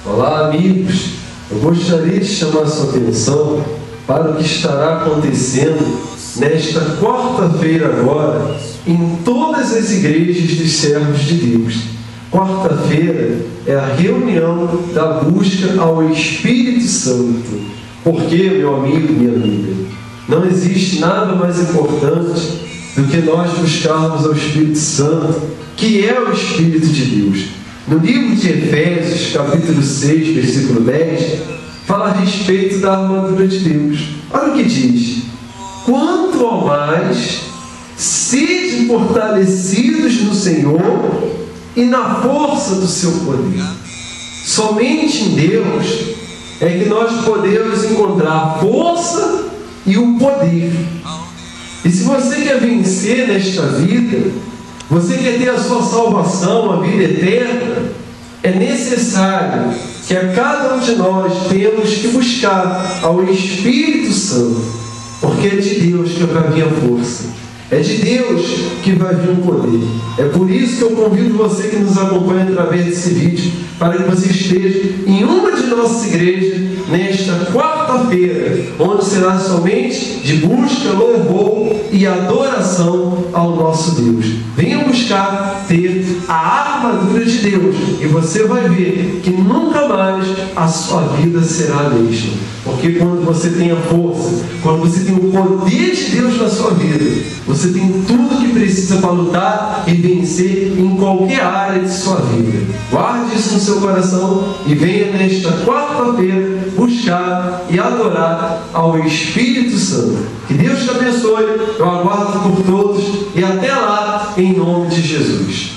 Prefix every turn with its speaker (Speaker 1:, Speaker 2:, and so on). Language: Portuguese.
Speaker 1: Olá, amigos. Eu gostaria de chamar a sua atenção para o que estará acontecendo nesta quarta-feira agora em todas as igrejas dos servos de Deus. Quarta-feira é a reunião da busca ao Espírito Santo. Porque, meu amigo, minha amiga, não existe nada mais importante do que nós buscarmos ao Espírito Santo, que é o Espírito de Deus. No livro de Efésios, capítulo 6, versículo 10, fala a respeito da armadura de Deus. Olha o que diz: quanto ao mais, sede fortalecidos no Senhor e na força do seu poder. Somente em Deus é que nós podemos encontrar a força e o poder. E se você quer vencer nesta vida, você quer ter a sua salvação, a vida eterna, é necessário que a cada um de nós temos que buscar ao Espírito Santo, porque é de Deus que vai vir a força, é de Deus que vai vir o poder. É por isso que eu convido você que nos acompanha através desse vídeo, para que você esteja em uma de nossas igrejas nesta quarta-feira, onde será somente de busca, louvor e adoração ao nosso Deus. Venha buscar ter a armadura de Deus e você vai ver que nunca mais a sua vida será a mesma. Porque quando você tem a força, quando você tem o poder de Deus na sua vida, você tem tudo que precisa para lutar e vencer em qualquer área de sua vida. Guarde isso no seu coração e venha nesta quarta-feira buscar e adorar ao Espírito Santo. Que Deus te abençoe, eu aguardo por todos e até lá, em nome de Jesus.